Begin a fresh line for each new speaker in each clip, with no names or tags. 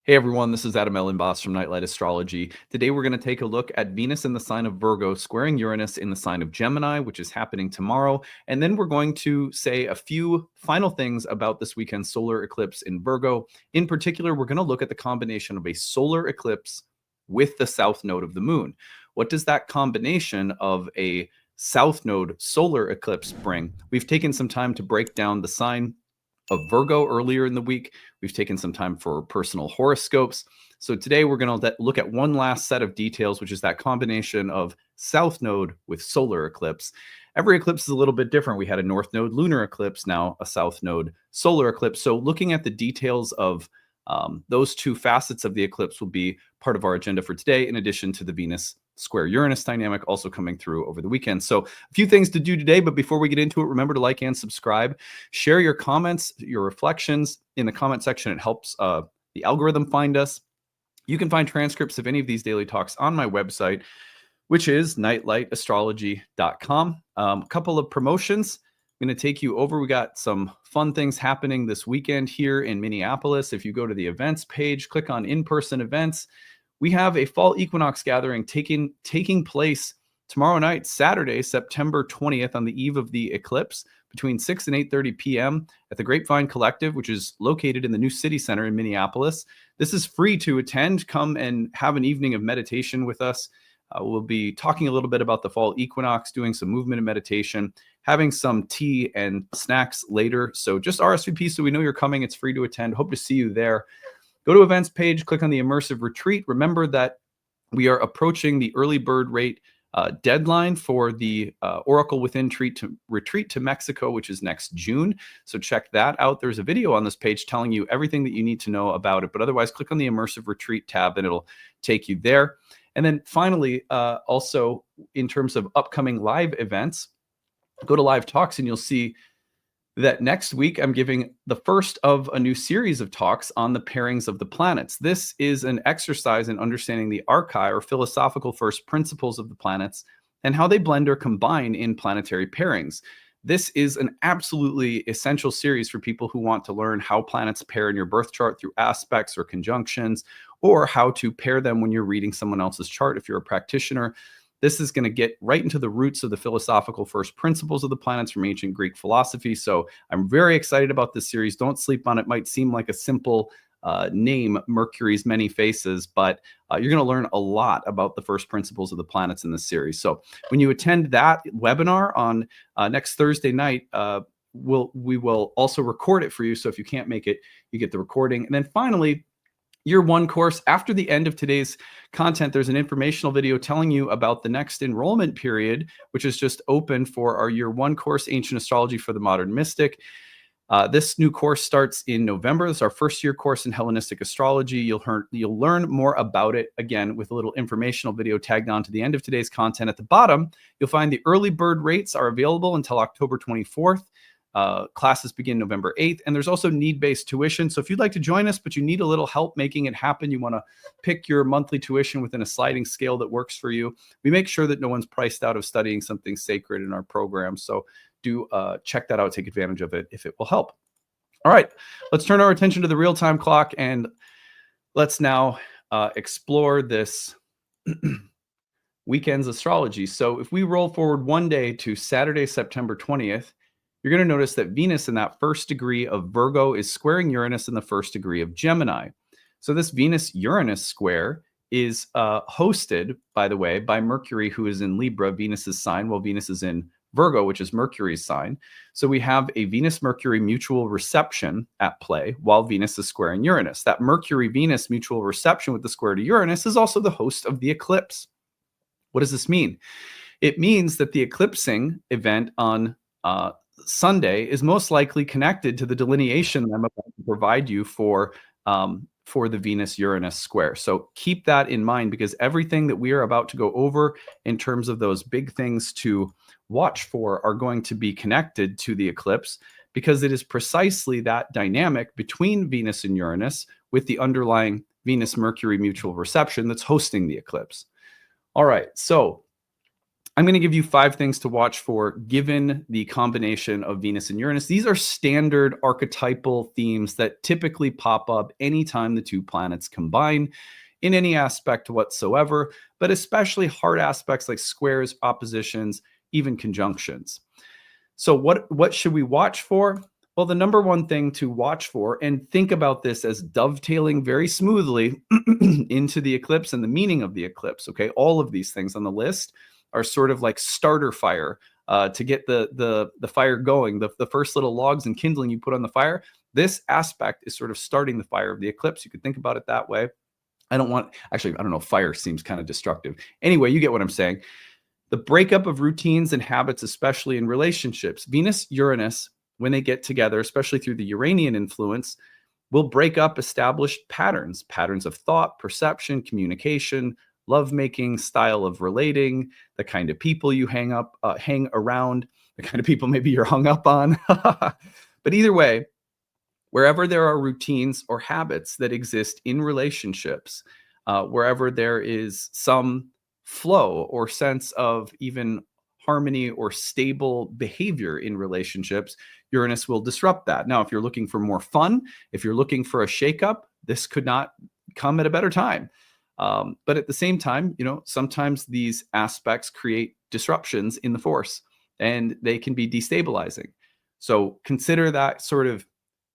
Hey everyone, this is Adam Ellenboss from Nightlight Astrology. Today we're going to take a look at Venus in the sign of Virgo squaring Uranus in the sign of Gemini, which is happening tomorrow. And then we're going to say a few final things about this weekend's solar eclipse in Virgo. In particular, we're going to look at the combination of a solar eclipse with the south node of the moon. What does that combination of a south node solar eclipse bring? We've taken some time to break down the sign of Virgo earlier in the week. We've taken some time for personal horoscopes. So today we're going to look at one last set of details, which is that combination of south node with solar eclipse. Every eclipse is a little bit different. We had a north node lunar eclipse, now a south node solar eclipse. So looking at the details of those two facets of the eclipse will be part of our agenda for today, in addition to the Venus square Uranus dynamic also coming through over the weekend. So a few things to do today, but before we get into it, remember to like and subscribe. Share your comments, your reflections in the comment section. It helps the algorithm find us. You can find transcripts of any of these daily talks on my website, which is nightlightastrology.com. A couple of promotions I'm going to take you over. We got some fun things happening this weekend here in Minneapolis. If you go to the events page, click on in-person events. We have a fall equinox gathering taking place tomorrow night, Saturday, September 20th, on the eve of the eclipse, between 6 and 8:30 p.m. at the Grapevine Collective, which is located in the new city center in Minneapolis. This is free to attend. Come and have an evening of meditation with us. We'll be talking a little bit about the fall equinox, doing some movement and meditation, having some tea and snacks later. So just RSVP so we know you're coming. It's free to attend. Hope to see you there. Go to events page, click on the Immersive Retreat. Remember that we are approaching the early bird rate deadline for the Oracle Within retreat to Mexico, which is next June. So check that out. There's a video on this page telling you everything that you need to know about it. But otherwise, click on the Immersive Retreat tab and it'll take you there. And then finally, also in terms of upcoming live events, go to Live Talks and you'll see that next week I'm giving the first of a new series of talks on the pairings of the planets. This is an exercise in understanding the archai, or philosophical first principles of the planets, and how they blend or combine in planetary pairings. This is an absolutely essential series for people who want to learn how planets pair in your birth chart through aspects or conjunctions, or how to pair them when you're reading someone else's chart if you're a practitioner. This is going to get right into the roots of the philosophical first principles of the planets from ancient Greek philosophy. So I'm very excited about this series. Don't sleep on it. Might seem like a simple name, Mercury's Many Faces, but you're going to learn a lot about the first principles of the planets in this series. So when you attend that webinar on next Thursday night, we will also record it for you. So if you can't make it, you get the recording. And then finally, Year 1 course. After the end of today's content, there's an informational video telling you about the next enrollment period, which is just open for our Year 1 course, Ancient Astrology for the Modern Mystic. This new course starts in November. This is our first year course in Hellenistic astrology. You'll learn more about it, again, with a little informational video tagged on to the end of today's content. At the bottom, you'll find the early bird rates are available until October 24th. Classes begin November 8th, and there's also need-based tuition. So if you'd like to join us, but you need a little help making it happen, you want to pick your monthly tuition within a sliding scale that works for you, we make sure that no one's priced out of studying something sacred in our program. So do check that out, take advantage of it if it will help. All right, let's turn our attention to the real-time clock, and let's now explore this weekend's astrology. So if we roll forward one day to Saturday, September 20th, you're going to notice that Venus in that first degree of Virgo is squaring Uranus in the first degree of Gemini. So this Venus-Uranus square is hosted, by the way, by Mercury, who is in Libra, Venus's sign, while Venus is in Virgo, which is Mercury's sign. So we have a Venus-Mercury mutual reception at play while Venus is squaring Uranus. That Mercury-Venus mutual reception with the square to Uranus is also the host of the eclipse. What does this mean? It means that the eclipsing event on Sunday is most likely connected to the delineation I'm about to provide you for the Venus-Uranus square. So keep that in mind, because everything that we are about to go over in terms of those big things to watch for are going to be connected to the eclipse, because it is precisely that dynamic between Venus and Uranus with the underlying Venus-Mercury mutual reception that's hosting the eclipse. All right, so I'm going to give you 5 things to watch for given the combination of Venus and Uranus. These are standard archetypal themes that typically pop up anytime the 2 planets combine in any aspect whatsoever, but especially hard aspects like squares, oppositions, even conjunctions. So what should we watch for? Well, the number one thing to watch for, and think about this as dovetailing very smoothly into the eclipse and the meaning of the eclipse, okay? All of these things on the list are sort of like starter fire to get the fire going. The first little logs and kindling you put on the fire, this aspect is sort of starting the fire of the eclipse. You could think about it that way. I don't know, fire seems kind of destructive. Anyway, you get what I'm saying. The breakup of routines and habits, especially in relationships. Venus, Uranus, when they get together, especially through the Uranian influence, will break up established patterns of thought, perception, communication, lovemaking, style of relating, the kind of people you hang around, the kind of people maybe you're hung up on. But either way, wherever there are routines or habits that exist in relationships, wherever there is some flow or sense of even harmony or stable behavior in relationships, Uranus will disrupt that. Now, if you're looking for more fun, if you're looking for a shakeup, this could not come at a better time. But at the same time, sometimes these aspects create disruptions in the force and they can be destabilizing. So consider that sort of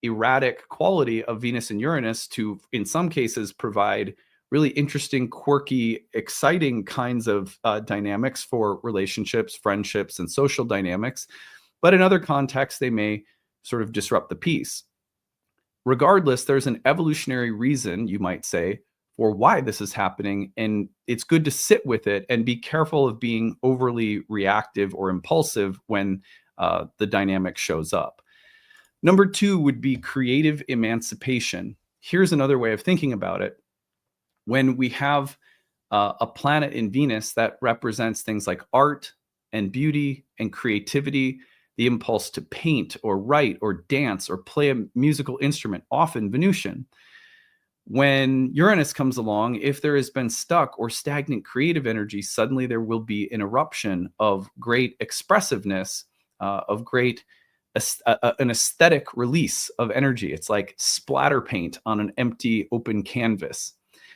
erratic quality of Venus and Uranus to, in some cases, provide really interesting, quirky, exciting kinds of dynamics for relationships, friendships, and social dynamics. But in other contexts, they may sort of disrupt the peace. Regardless, there's an evolutionary reason, you might say, for why this is happening. And it's good to sit with it and be careful of being overly reactive or impulsive when the dynamic shows up. Number 2 would be creative emancipation. Here's another way of thinking about it. When we have a planet in Venus that represents things like art and beauty and creativity, the impulse to paint or write or dance or play a musical instrument, often Venusian. When Uranus comes along, if there has been stuck or stagnant creative energy, suddenly there will be an eruption of great expressiveness, of great an aesthetic release of energy. It's like splatter paint on an empty open canvas.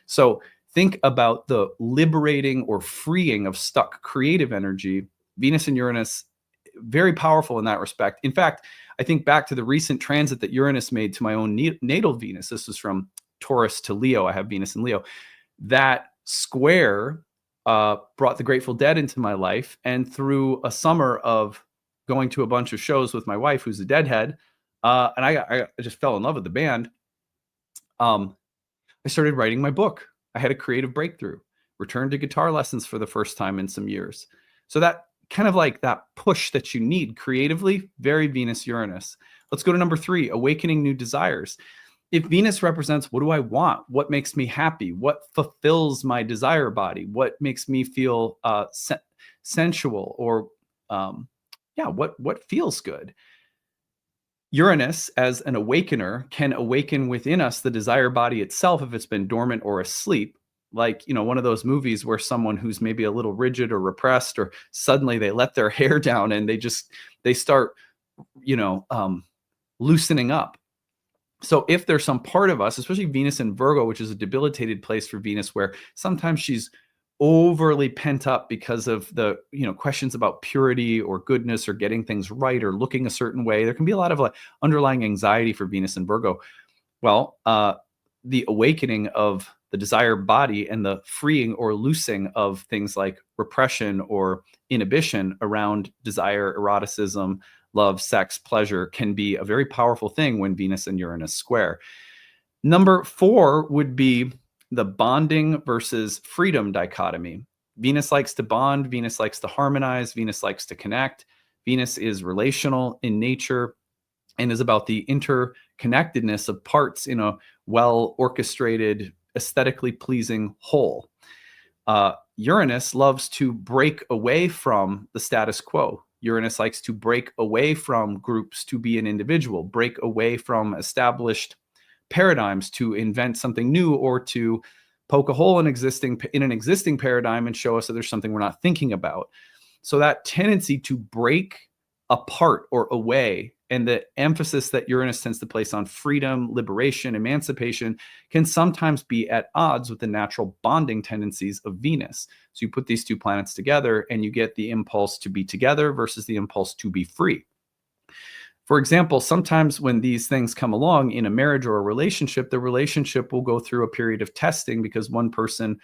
So think about the liberating or freeing of stuck creative energy. Venus and Uranus, very powerful in that respect. In fact, I think back to the recent transit that Uranus made to my own natal Venus. This was from Taurus to Leo. I have Venus in Leo. That square brought the Grateful Dead into my life. And through a summer of going to a bunch of shows with my wife, who's a Deadhead, and I just fell in love with the band. I started writing my book. I had a creative breakthrough, returned to guitar lessons for the first time in some years. So that kind of like that push that you need creatively, very Venus-Uranus. Let's go to number 3, awakening new desires. If Venus represents what do I want? What makes me happy? What fulfills my desire body? What makes me feel sensual or what feels good? Uranus, as an awakener, can awaken within us the desire body itself if it's been dormant or asleep. Like, one of those movies where someone who's maybe a little rigid or repressed, or suddenly they let their hair down and they start, loosening up. So if there's some part of us, especially Venus in Virgo, which is a debilitated place for Venus, where sometimes she's overly pent up because of the questions about purity or goodness or getting things right or looking a certain way, there can be a lot of underlying anxiety for Venus and Virgo. Well, the awakening of the desire body and the freeing or loosing of things like repression or inhibition around desire, eroticism, love, sex, pleasure can be a very powerful thing when Venus and Uranus square. Number 4 would be the bonding versus freedom dichotomy. Venus likes to bond. Venus likes to harmonize. Venus likes to connect. Venus is relational in nature and is about the interconnectedness of parts in a well-orchestrated, aesthetically pleasing whole. Uranus loves to break away from the status quo. Uranus likes to break away from groups to be an individual, break away from established paradigms to invent something new, or to poke a hole in an existing paradigm and show us that there's something we're not thinking about. So that tendency to break apart or away, and the emphasis that Uranus tends to place on freedom, liberation, emancipation, can sometimes be at odds with the natural bonding tendencies of Venus. So you put these two planets together and you get the impulse to be together versus the impulse to be free. For example, sometimes when these things come along in a marriage or a relationship, the relationship will go through a period of testing because one person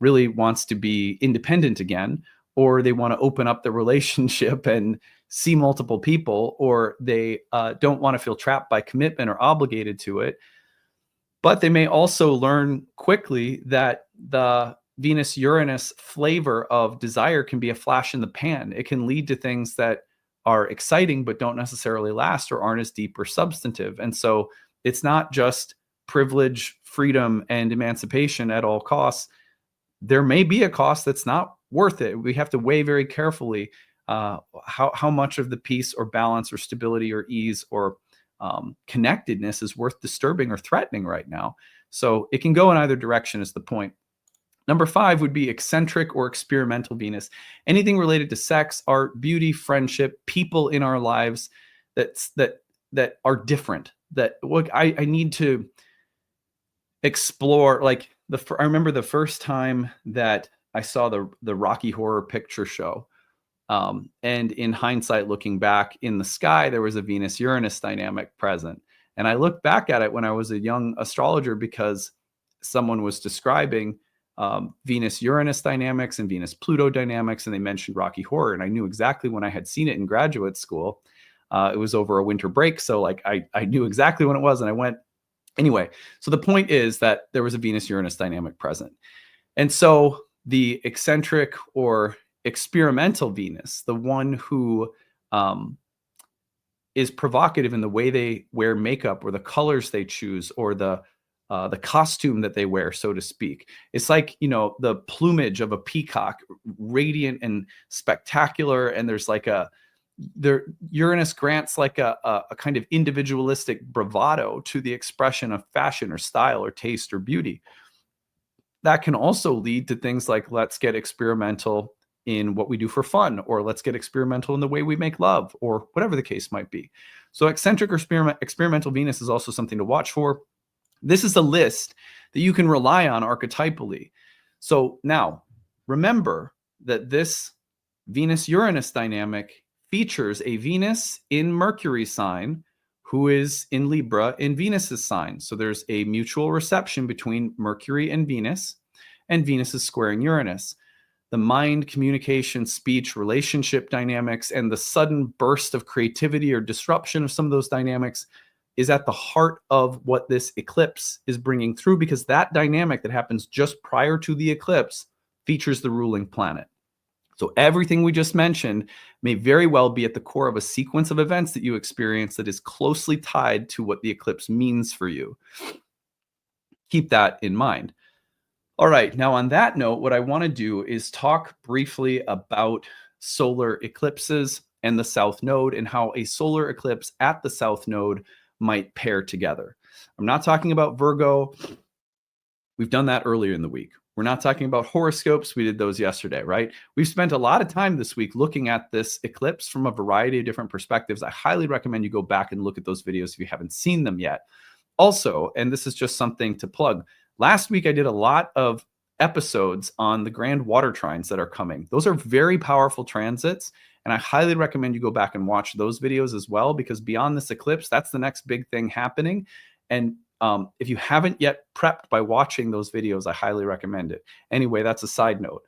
really wants to be independent again, or they want to open up the relationship and see multiple people, or they don't want to feel trapped by commitment or obligated to it. But they may also learn quickly that the Venus-Uranus flavor of desire can be a flash in the pan. It can lead to things that are exciting but don't necessarily last or aren't as deep or substantive. And so it's not just privilege, freedom, and emancipation at all costs. There may be a cost that's not worth it. We have to weigh very carefully how much of the peace or balance or stability or ease or connectedness is worth disturbing or threatening right now. So it can go in either direction is the point. Number 5 would be eccentric or experimental Venus. Anything related to sex, art, beauty, friendship, people in our lives that are different. That what I need to explore. Like I remember the first time that I saw the Rocky Horror Picture Show. And in hindsight, looking back, in the sky, there was a Venus-Uranus dynamic present. And I looked back at it when I was a young astrologer because someone was describing Venus-Uranus dynamics and Venus-Pluto dynamics, and they mentioned Rocky Horror. And I knew exactly when I had seen it in graduate school. It was over a winter break. So like I knew exactly when it was, and I went. Anyway, so the point is that there was a Venus-Uranus dynamic present. And so the eccentric or experimental Venus, the one who is provocative in the way they wear makeup or the colors they choose or the costume that they wear, so to speak. It's like, the plumage of a peacock, radiant and spectacular. And there's like Uranus grants like a kind of individualistic bravado to the expression of fashion or style or taste or beauty. That can also lead to things like, let's get experimental in what we do for fun, or let's get experimental in the way we make love, or whatever the case might be. So eccentric or experimental Venus is also something to watch for. This is a list that you can rely on archetypally. So now remember that this Venus-Uranus dynamic features a Venus in Mercury sign who is in Libra in Venus's sign. So there's a mutual reception between Mercury and Venus is squaring Uranus. The mind, communication, speech, relationship dynamics, and the sudden burst of creativity or disruption of some of those dynamics is at the heart of what this eclipse is bringing through, because that dynamic that happens just prior to the eclipse features the ruling planet. So everything we just mentioned may very well be at the core of a sequence of events that you experience that is closely tied to what the eclipse means for you. Keep that in mind. All right, now on that note, what I want to do is talk briefly about solar eclipses and the South Node and how a solar eclipse at the South Node might pair together. I'm not talking about Virgo. We've done that earlier in the week. We're not talking about horoscopes. We did those yesterday, right? We've spent a lot of time this week looking at this eclipse from a variety of different perspectives. I highly recommend you go back and look at those videos if you haven't seen them yet. Also, and this is just something to plug, last week I did a lot of episodes on the grand water trines that are coming. Those are very powerful transits, and I highly recommend you go back and watch those videos as well, because beyond this eclipse, that's the next big thing happening. And if you haven't yet prepped by watching those videos, I highly recommend it. Anyway, that's a side note.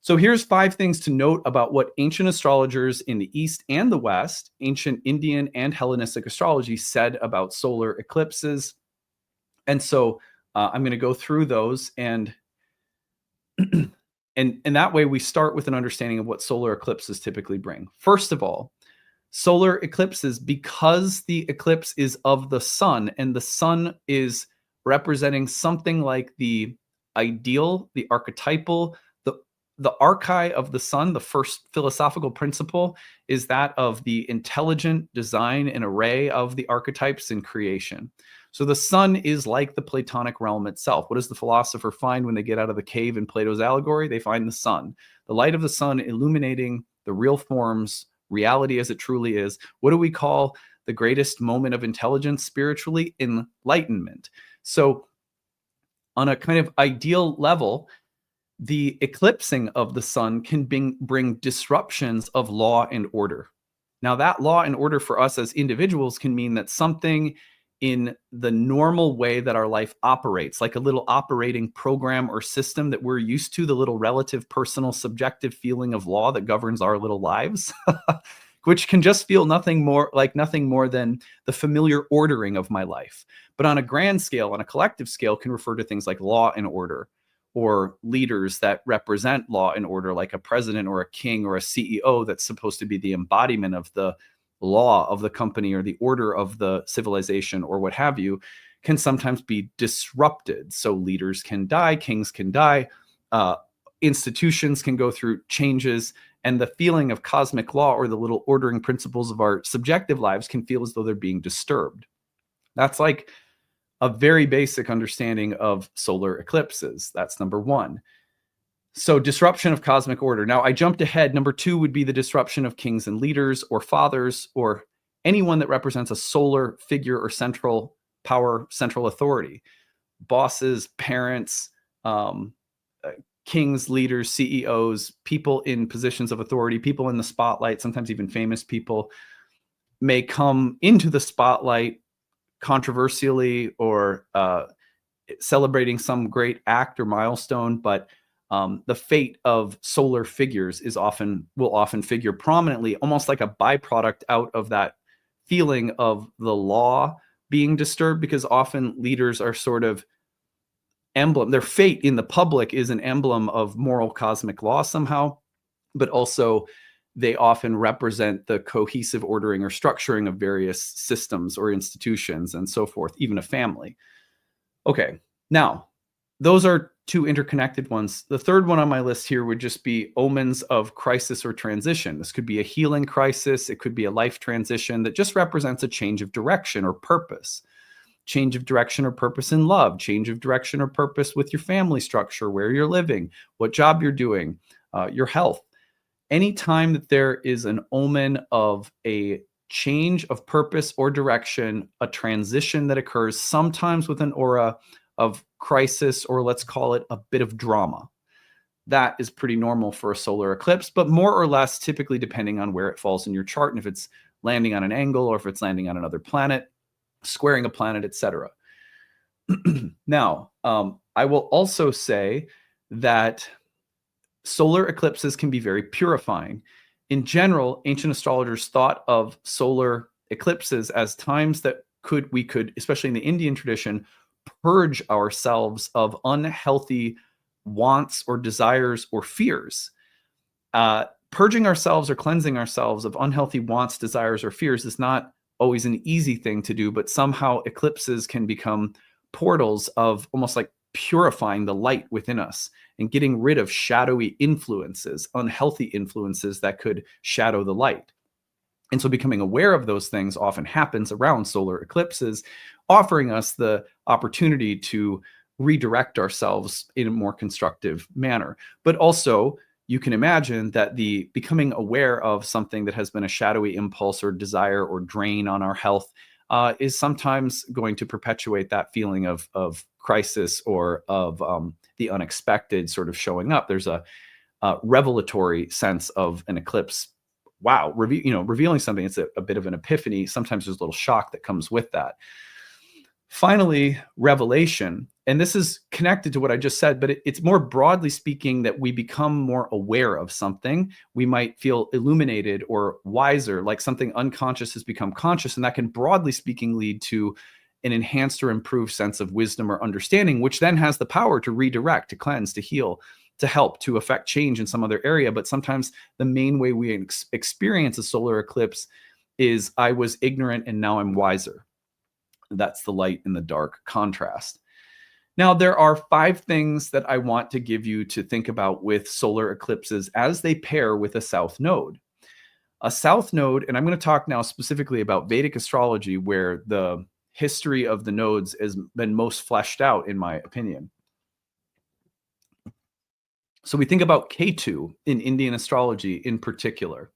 So here's 5 things to note about what ancient astrologers in the East and the West, ancient Indian and Hellenistic astrology, said about solar eclipses. And so I'm going to go through those, and that way we start with an understanding of what solar eclipses typically bring. First of all, solar eclipses, because the eclipse is of the sun, and the sun is representing something like the ideal, the archetypal, the archai of the sun. The first philosophical principle is that of the intelligent design and array of the archetypes in creation. So the sun is like the Platonic realm itself. What does the philosopher find when they get out of the cave in Plato's allegory? They find the sun, the light of the sun illuminating the real forms, reality as it truly is. What do we call the greatest moment of intelligence spiritually? Enlightenment. So on a kind of ideal level, the eclipsing of the sun can bring disruptions of law and order. Now, that law and order for us as individuals can mean that something in the normal way that our life operates, like a little operating program or system that we're used to, the little relative, personal, subjective feeling of law that governs our little lives, which can just feel nothing more than the familiar ordering of my life. But on a grand scale, on a collective scale, can refer to things like law and order, or leaders that represent law and order, like a president or a king or a CEO that's supposed to be the embodiment of the law of the company or the order of the civilization or what have you, can sometimes be disrupted. So leaders can die, kings can die, institutions can go through changes, and the feeling of cosmic law or the little ordering principles of our subjective lives can feel as though they're being disturbed. That's like a very basic understanding of solar eclipses. That's number one. So disruption of cosmic order. Now, I jumped ahead. Number two would be the disruption of kings and leaders or fathers or anyone that represents a solar figure or central power, central authority. Bosses, parents, kings, leaders, CEOs, people in positions of authority, people in the spotlight, sometimes even famous people, may come into the spotlight controversially or celebrating some great act or milestone, but the fate of solar figures will often figure prominently, almost like a byproduct out of that feeling of the law being disturbed, because often leaders are sort of their fate in the public is an emblem of moral cosmic law somehow, but also they often represent the cohesive ordering or structuring of various systems or institutions and so forth, even a family. Okay, now those are two interconnected ones. The third one on my list here would just be omens of crisis or transition. This could be a healing crisis. It could be a life transition that just represents a change of direction or purpose. Change of direction or purpose in love, change of direction or purpose with your family structure, where you're living, what job you're doing, your health. Anytime that there is an omen of a change of purpose or direction, a transition that occurs, sometimes with an aura of crisis, or let's call it a bit of drama, that is pretty normal for a solar eclipse, but more or less typically depending on where it falls in your chart and if it's landing on an angle or if it's landing on another planet, squaring a planet, etc. Now, I will also say that solar eclipses can be very purifying. In general, ancient astrologers thought of solar eclipses as times that we could, especially in the Indian tradition, purge ourselves of unhealthy wants or desires or fears. Purging ourselves or cleansing ourselves of unhealthy wants, desires, or fears is not always an easy thing to do, but somehow eclipses can become portals of almost like purifying the light within us and getting rid of shadowy influences, unhealthy influences that could shadow the light. And so becoming aware of those things often happens around solar eclipses, offering us the opportunity to redirect ourselves in a more constructive manner. But also, you can imagine that the becoming aware of something that has been a shadowy impulse or desire or drain on our health is sometimes going to perpetuate that feeling of crisis or of the unexpected sort of showing up. There's a revelatory sense of an eclipse. Wow, revealing something. It's a bit of an epiphany. Sometimes there's a little shock that comes with that. Finally, revelation. And this is connected to what I just said, but it's more broadly speaking that we become more aware of something. We might feel illuminated or wiser, like something unconscious has become conscious. And that can, broadly speaking, lead to an enhanced or improved sense of wisdom or understanding, which then has the power to redirect, to cleanse, to heal, to help, to affect change in some other area. But sometimes the main way we experience a solar eclipse is I was ignorant and now I'm wiser. That's the light and the dark contrast. Now, there are 5 things that I want to give you to think about with solar eclipses as they pair with a south node. A south node, and I'm going to talk now specifically about Vedic astrology, where the history of the nodes has been most fleshed out, in my opinion. So we think about K2 in Indian astrology in particular.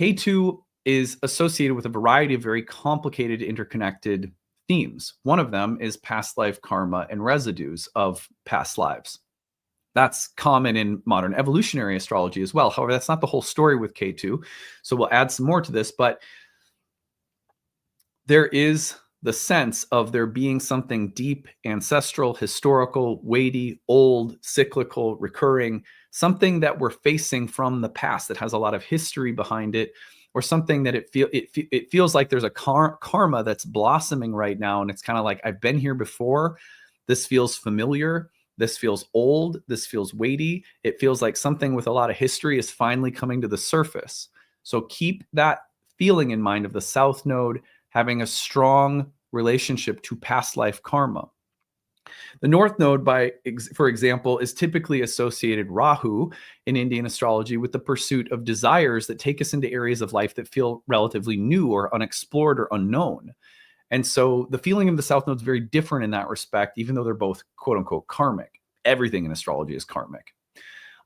K2 is associated with a variety of very complicated, interconnected themes. One of them is past life karma and residues of past lives. That's common in modern evolutionary astrology as well. However, that's not the whole story with K2. So we'll add some more to this, but there is the sense of there being something deep, ancestral, historical, weighty, old, cyclical, recurring, something that we're facing from the past that has a lot of history behind it, or something that it feels like there's a karma that's blossoming right now, and it's kind of like, I've been here before. This feels familiar. This feels old. This feels weighty. It feels like something with a lot of history is finally coming to the surface. So keep that feeling in mind of the South Node having a strong relationship to past life karma. The North Node, for example, is typically associated Rahu in Indian astrology with the pursuit of desires that take us into areas of life that feel relatively new or unexplored or unknown. And so the feeling of the South Node is very different in that respect, even though they're both quote unquote karmic. Everything in astrology is karmic.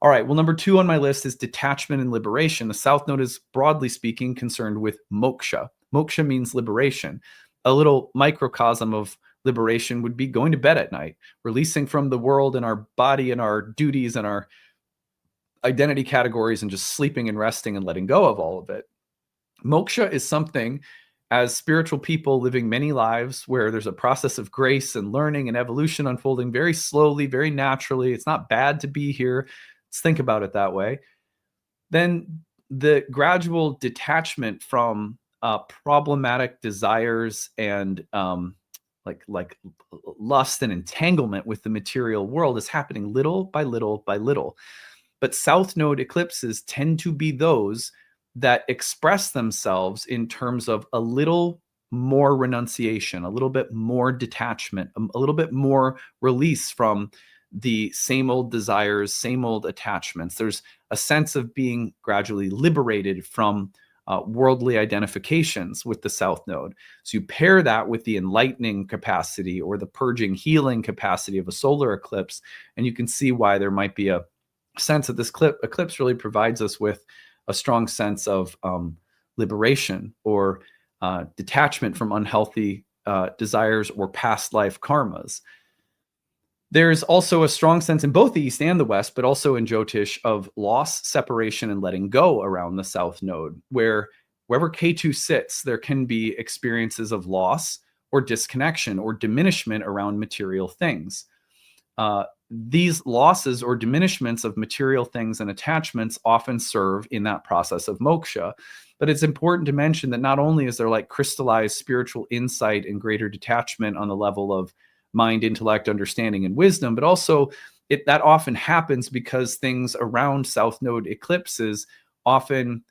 All right, well, number 2 on my list is detachment and liberation. The South Node is, broadly speaking, concerned with moksha. Moksha means liberation. A little microcosm of liberation would be going to bed at night, releasing from the world and our body and our duties and our identity categories, and just sleeping and resting and letting go of all of it. Moksha is something, as spiritual people living many lives where there's a process of grace and learning and evolution unfolding very slowly, very naturally. It's not bad to be here. Let's think about it that way. Then the gradual detachment from problematic desires and like lust and entanglement with the material world is happening little by little by little. But South Node eclipses tend to be those that express themselves in terms of a little more renunciation, a little bit more detachment, a little bit more release from the same old desires, same old attachments. There's a sense of being gradually liberated from worldly identifications with the South Node. So you pair that with the enlightening capacity or the purging, healing capacity of a solar eclipse, and you can see why there might be a sense that this eclipse really provides us with a strong sense of liberation or detachment from unhealthy desires or past life karmas. There's also a strong sense in both the East and the West, but also in Jyotish, of loss, separation, and letting go around the South Node, where wherever K2 sits, there can be experiences of loss or disconnection or diminishment around material things. These losses or diminishments of material things and attachments often serve in that process of moksha. But it's important to mention that not only is there like crystallized spiritual insight and greater detachment on the level of mind, intellect, understanding, and wisdom, but also that often happens because things around South Node eclipses often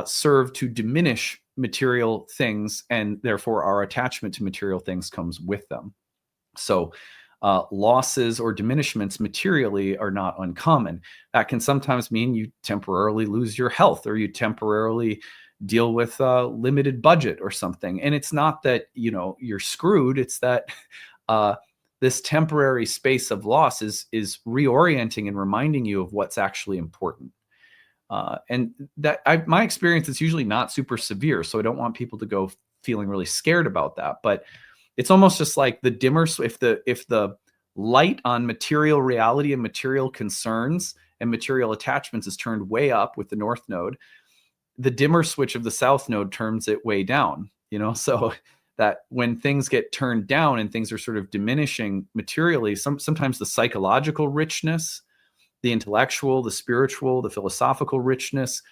serve to diminish material things, and therefore our attachment to material things comes with them. So losses or diminishments materially are not uncommon. That can sometimes mean you temporarily lose your health, or you temporarily deal with a limited budget or something. And it's not that, you're screwed. It's that this temporary space of loss is reorienting and reminding you of what's actually important. And that my experience is usually not super severe, so I don't want people to go feeling really scared about that. But it's almost just like the dimmer, if the light on material reality and material concerns and material attachments is turned way up with the North Node, the dimmer switch of the South Node turns it way down, so that when things get turned down and things are sort of diminishing materially, sometimes the psychological richness, the intellectual, the spiritual, the philosophical richness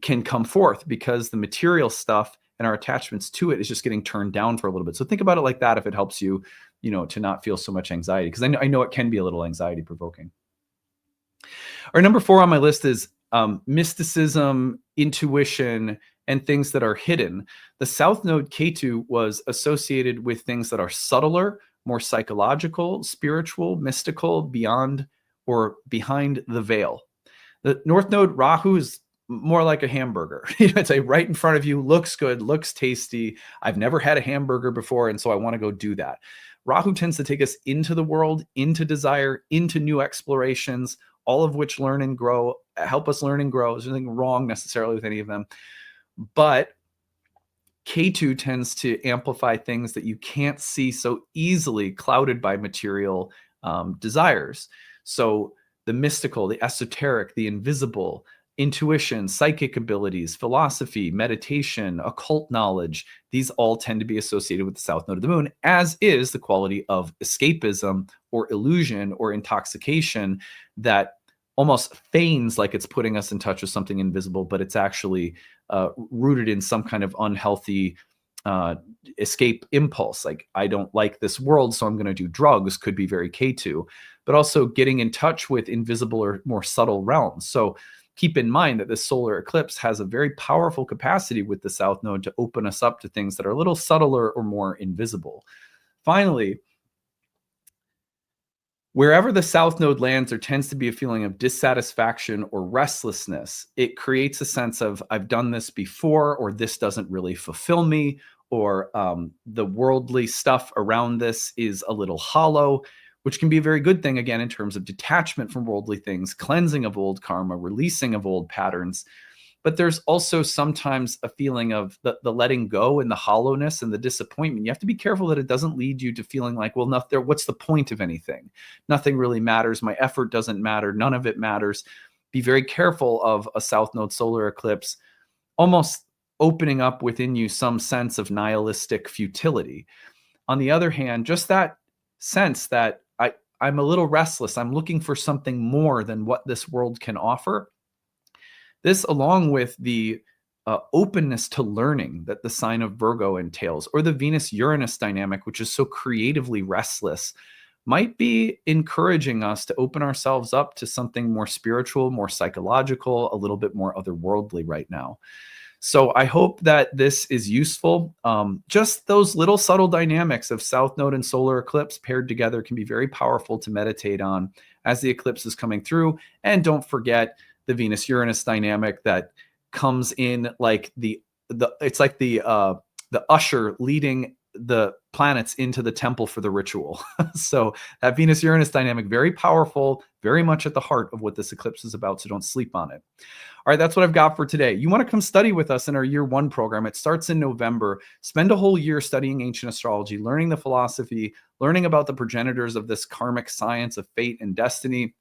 can come forth because the material stuff and our attachments to it is just getting turned down for a little bit. So think about it like that if it helps you, to not feel so much anxiety, because I know it can be a little anxiety provoking. Our number 4 on my list is mysticism, intuition, and things that are hidden. The South Node Ketu was associated with things that are subtler, more psychological, spiritual, mystical, beyond or behind the veil. The North Node Rahu is more like a hamburger. It's right in front of you, looks good, looks tasty. I've never had a hamburger before, and so I want to go do that. Rahu tends to take us into the world, into desire, into new explorations, all of which learn and grow, help us learn and grow. There's nothing wrong necessarily with any of them. But K2 tends to amplify things that you can't see so easily, clouded by material desires. So the mystical, the esoteric, the invisible, intuition, psychic abilities, philosophy, meditation, occult knowledge, these all tend to be associated with the south node of the moon, as is the quality of escapism or illusion or intoxication that almost feigns like it's putting us in touch with something invisible, but it's actually rooted in some kind of unhealthy escape impulse. Like, I don't like this world, so I'm going to do drugs, could be very K2, but also getting in touch with invisible or more subtle realms. So keep in mind that this solar eclipse has a very powerful capacity with the south node to open us up to things that are a little subtler or more invisible. Finally, wherever the south node lands, there tends to be a feeling of dissatisfaction or restlessness. It creates a sense of, I've done this before, or this doesn't really fulfill me, or the worldly stuff around this is a little hollow, which can be a very good thing, again, in terms of detachment from worldly things, cleansing of old karma, releasing of old patterns. But there's also sometimes a feeling of the letting go and the hollowness and the disappointment. You have to be careful that it doesn't lead you to feeling like, well, what's the point of anything? Nothing really matters. My effort doesn't matter. None of it matters. Be very careful of a south node solar eclipse almost opening up within you some sense of nihilistic futility. On the other hand, just that sense that I'm a little restless. I'm looking for something more than what this world can offer. This, along with the openness to learning that the sign of Virgo entails, or the Venus-Uranus dynamic, which is so creatively restless, might be encouraging us to open ourselves up to something more spiritual, more psychological, a little bit more otherworldly right now. So I hope that this is useful. Just those little subtle dynamics of south node and solar eclipse paired together can be very powerful to meditate on as the eclipse is coming through. And don't forget the Venus-Uranus dynamic that comes in like it's like the usher leading the planets into the temple for the ritual. So that Venus-Uranus dynamic, very powerful, very much at the heart of what this eclipse is about. So don't sleep on it. All right, that's what I've got for today. You want to come study with us in our year 1 program. It starts in November. Spend a whole year studying ancient astrology, learning the philosophy, learning about the progenitors of this karmic science of fate and destiny,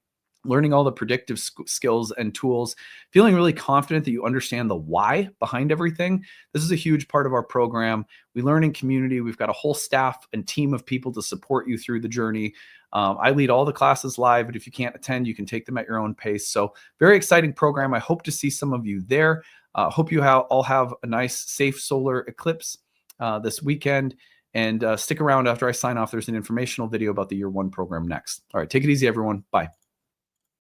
learning all the predictive skills and tools, feeling really confident that you understand the why behind everything. This is a huge part of our program. We learn in community. We've got a whole staff and team of people to support you through the journey. I lead all the classes live, but if you can't attend, you can take them at your own pace. So very exciting program. I hope to see some of you there. Hope you all have a nice, safe solar eclipse this weekend. And stick around after I sign off. There's an informational video about the year 1 program next. All right, take it easy, everyone. Bye.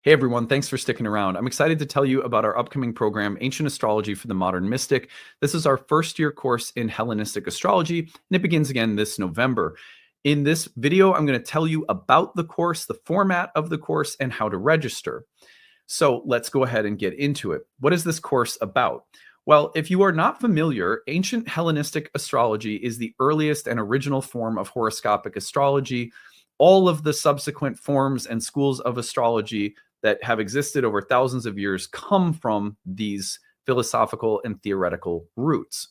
Hey everyone, thanks for sticking around. I'm excited to tell you about our upcoming program, Ancient Astrology for the Modern Mystic. This is our first year course in Hellenistic astrology, and it begins again this November. In this video, I'm going to tell you about the course, the format of the course, and how to register. So let's go ahead and get into it. What is this course about? Well, if you are not familiar, ancient Hellenistic astrology is the earliest and original form of horoscopic astrology. All of the subsequent forms and schools of astrology that have existed over thousands of years come from these philosophical and theoretical roots.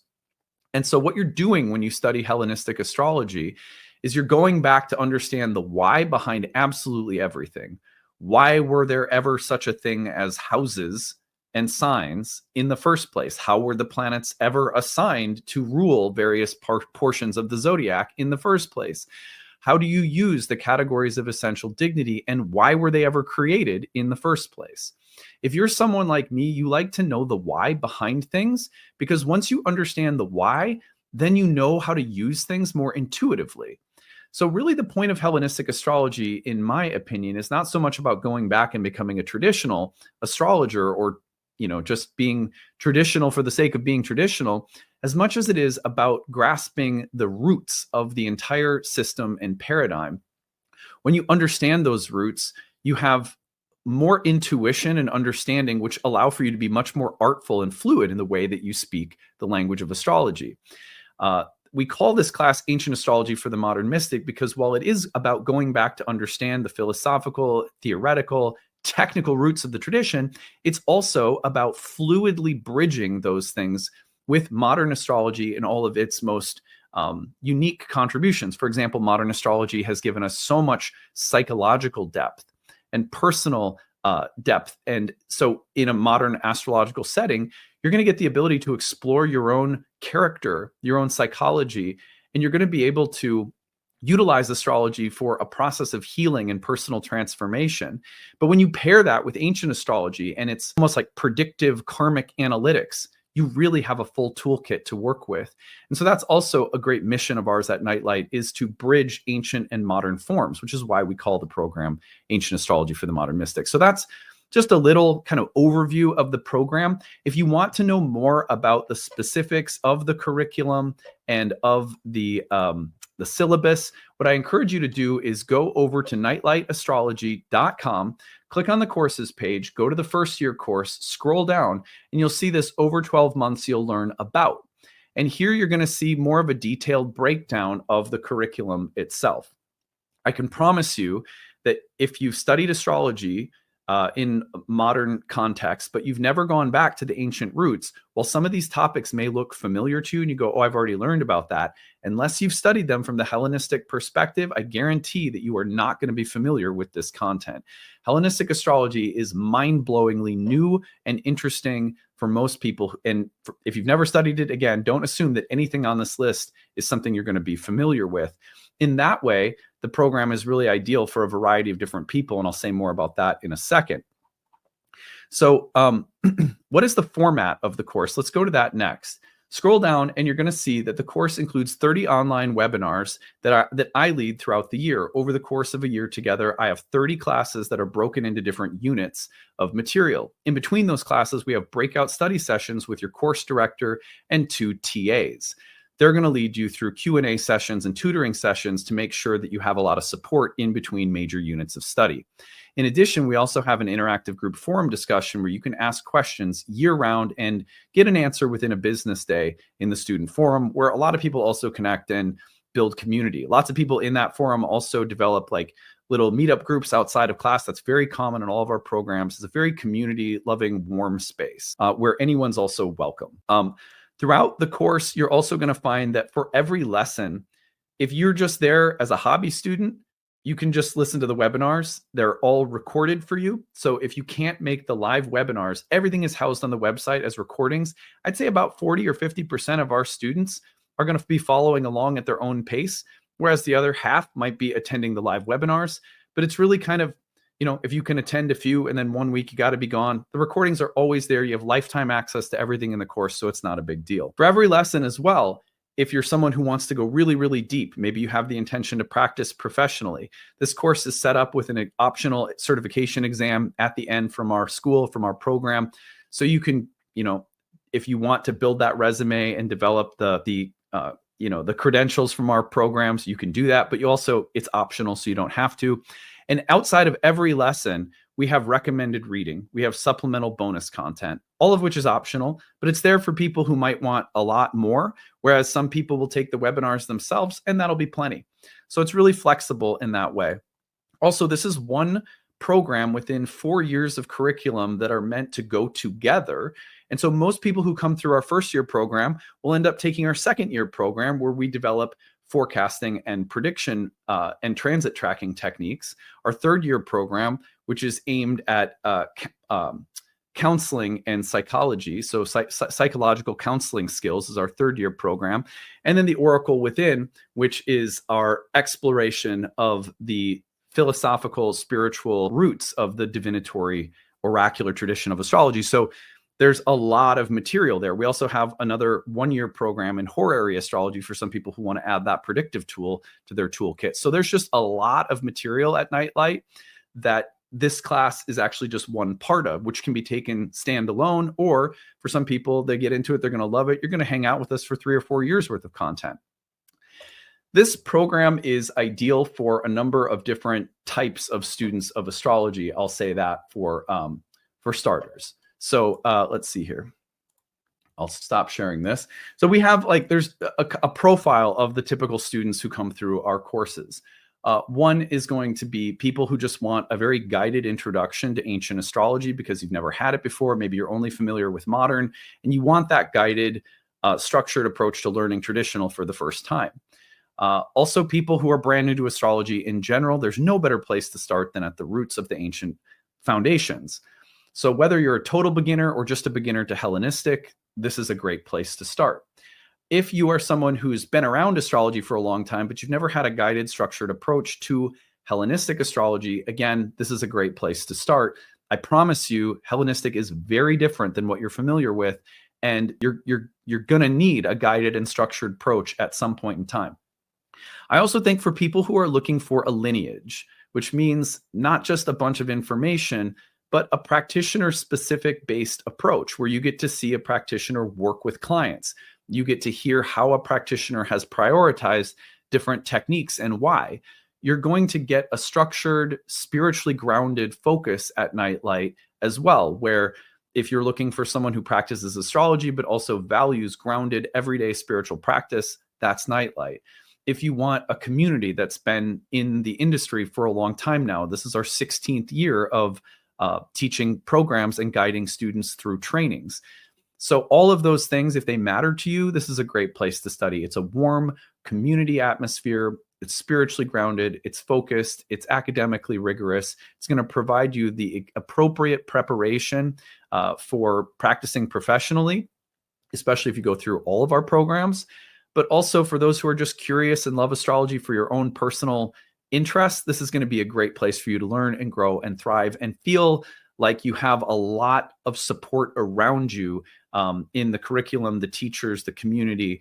And so what you're doing when you study Hellenistic astrology is you're going back to understand the why behind absolutely everything. Why were there ever such a thing as houses and signs in the first place? How were the planets ever assigned to rule various portions of the zodiac in the first place? How do you use the categories of essential dignity, and why were they ever created in the first place? If you're someone like me, you like to know the why behind things, because once you understand the why, then you know how to use things more intuitively. So really the point of Hellenistic astrology, in my opinion, is not so much about going back and becoming a traditional astrologer or just being traditional for the sake of being traditional, as much as it is about grasping the roots of the entire system and paradigm. When you understand those roots, you have more intuition and understanding, which allow for you to be much more artful and fluid in the way that you speak the language of astrology. We call this class Ancient Astrology for the Modern Mystic because while it is about going back to understand the philosophical, theoretical, technical roots of the tradition, it's also about fluidly bridging those things with modern astrology and all of its most unique contributions. For example, modern astrology has given us so much psychological depth and personal depth. And so in a modern astrological setting, you're going to get the ability to explore your own character, your own psychology, and you're going to be able to utilize astrology for a process of healing and personal transformation. But when you pair that with ancient astrology, and it's almost like predictive karmic analytics, you really have a full toolkit to work with. And so that's also a great mission of ours at Nightlight, is to bridge ancient and modern forms, which is why we call the program Ancient Astrology for the Modern Mystic. So that's just a little kind of overview of the program. If you want to know more about the specifics of the curriculum and of the syllabus, what I encourage you to do is go over to nightlightastrology.com, click on the courses page, go to the first year course, scroll down, and you'll see this over 12 months you'll learn about. And here you're going to see more of a detailed breakdown of the curriculum itself. I can promise you that if you've studied astrology in modern context, but you've never gone back to the ancient roots, while some of these topics may look familiar to you and you go, oh, I've already learned about that, unless you've studied them from the Hellenistic perspective, I guarantee that you are not going to be familiar with this content. Hellenistic astrology is mind-blowingly new and interesting for most people. And if you've never studied it, again, don't assume that anything on this list is something you're going to be familiar with. In that way, the program is really ideal for a variety of different people, and I'll say more about that in a second. So what is the format of the course? Let's go to that next. Scroll down and you're going to see that the course includes 30 online webinars that I lead throughout the year. Over the course of a year together, I have 30 classes that are broken into different units of material. In between those classes, we have breakout study sessions with your course director and 2 TAs. They're going to lead you through Q&A sessions and tutoring sessions to make sure that you have a lot of support in between major units of study. In addition, we also have an interactive group forum discussion where you can ask questions year-round and get an answer within a business day in the student forum, where a lot of people also connect and build community. Lots of people in that forum also develop like little meetup groups outside of class. That's very common in all of our programs. It's a very community-loving, warm space where anyone's also welcome. Throughout the course, you're also going to find that for every lesson, if you're just there as a hobby student, you can just listen to the webinars. They're all recorded for you. So if you can't make the live webinars, everything is housed on the website as recordings. I'd say about 40 or 50% of our students are going to be following along at their own pace, whereas the other half might be attending the live webinars. But it's really kind of, you know, if you can attend a few and then one week you got to be gone, the recordings are always there. You have lifetime access to everything in the course, so it's not a big deal. For every lesson as well, if you're someone who wants to go really, really deep, maybe you have the intention to practice professionally, this course is set up with an optional certification exam at the end from our school, from our program. So you can, you know, if you want to build that resume and develop the credentials from our programs, you can do that, but you also, it's optional, so you don't have to. And outside of every lesson, we have recommended reading. We have supplemental bonus content, all of which is optional, but it's there for people who might want a lot more, whereas some people will take the webinars themselves, and that'll be plenty. So it's really flexible in that way. Also, this is one program within 4 years of curriculum that are meant to go together. And so most people who come through our first year program will end up taking our second year program, where we develop forecasting and prediction and transit tracking techniques. Our third year program, which is aimed at counseling and psychology. So psychological counseling skills is our third year program. And then the Oracle Within, which is our exploration of the philosophical, spiritual roots of the divinatory oracular tradition of astrology. So there's a lot of material there. We also have another 1-year program in horary astrology for some people who want to add that predictive tool to their toolkit. So there's just a lot of material at Nightlight that this class is actually just one part of, which can be taken standalone, or for some people, they get into it, they're going to love it. You're going to hang out with us for 3 or 4 years worth of content. This program is ideal for a number of different types of students of astrology. I'll say that for starters. So let's see here. I'll stop sharing this. So we have there's a profile of the typical students who come through our courses. One is going to be people who just want a very guided introduction to ancient astrology because you've never had it before. Maybe you're only familiar with modern, and you want that guided, structured approach to learning traditional for the first time. Also, people who are brand new to astrology in general, there's no better place to start than at the roots of the ancient foundations. So whether you're a total beginner or just a beginner to Hellenistic, this is a great place to start. If you are someone who's been around astrology for a long time, but you've never had a guided, structured approach to Hellenistic astrology, again, this is a great place to start. I promise you, Hellenistic is very different than what you're familiar with, and you're going to need a guided and structured approach at some point in time. I also think for people who are looking for a lineage, which means not just a bunch of information, but a practitioner-specific based approach where you get to see a practitioner work with clients. You get to hear how a practitioner has prioritized different techniques and why. You're going to get a structured, spiritually grounded focus at Nightlight as well, where if you're looking for someone who practices astrology, but also values grounded everyday spiritual practice, that's Nightlight. If you want a community that's been in the industry for a long time now, this is our 16th year of teaching programs and guiding students through trainings. So all of those things, if they matter to you, this is a great place to study. It's a warm community atmosphere. It's spiritually grounded. It's focused. It's academically rigorous. It's going to provide you the appropriate preparation for practicing professionally, especially if you go through all of our programs. But also for those who are just curious and love astrology for your own personal interests, this is going to be a great place for you to learn and grow and thrive and feel like you have a lot of support around you in the curriculum, the teachers, the community,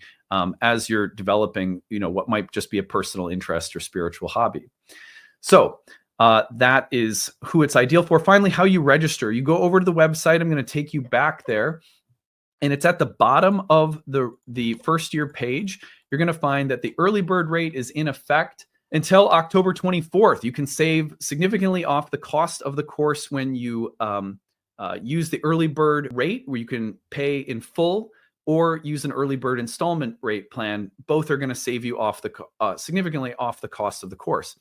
as you're developing, what might just be a personal interest or spiritual hobby. So that is who it's ideal for. Finally, how you register. You go over to the website. I'm going to take you back there. And it's at the bottom of the first year page. You're going to find that the early bird rate is in effect until October 24th. You can save significantly off the cost of the course when you use the early bird rate, where you can pay in full, or use an early bird installment rate plan. Both are going to save you off significantly off the cost of the course.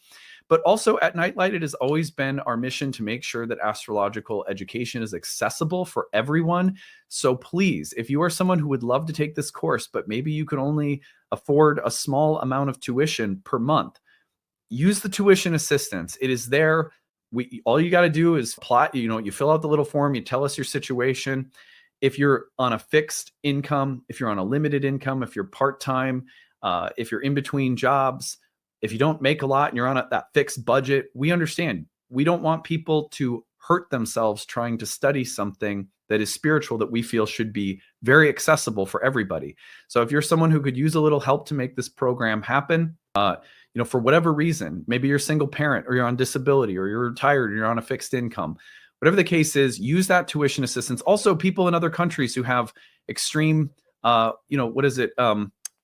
But also at Nightlight, it has always been our mission to make sure that astrological education is accessible for everyone. So please, if you are someone who would love to take this course, but maybe you can only afford a small amount of tuition per month, use the tuition assistance. It is there. All you got to do is plot, you fill out the little form, you tell us your situation. If you're on a fixed income, if you're on a limited income, if you're part-time, if you're in between jobs, if you don't make a lot and you're on that fixed budget, we understand. We don't want people to hurt themselves trying to study something that is spiritual that we feel should be very accessible for everybody. So if you're someone who could use a little help to make this program happen, for whatever reason, maybe you're a single parent or you're on disability or you're retired or you're on a fixed income, whatever the case is, use that tuition assistance. Also, people in other countries who have extreme,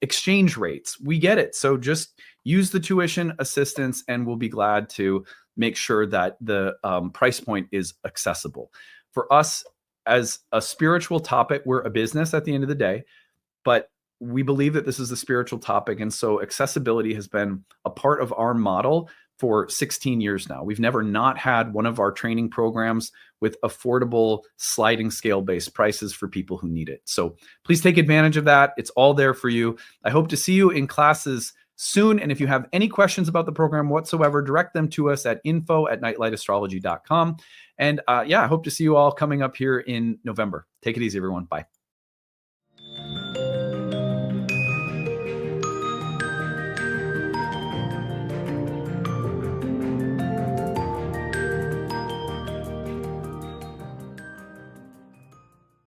exchange rates. We get it. So just use the tuition assistance and we'll be glad to make sure that the price point is accessible. For us, as a spiritual topic, we're a business at the end of the day, but we believe that this is a spiritual topic. And so accessibility has been a part of our model for 16 years now. We've never not had one of our training programs with affordable sliding scale-based prices for people who need it. So please take advantage of that. It's all there for you. I hope to see you in classes soon. And if you have any questions about the program whatsoever, direct them to us at info@nightlightastrology.com. And I hope to see you all coming up here in November. Take it easy, everyone. Bye.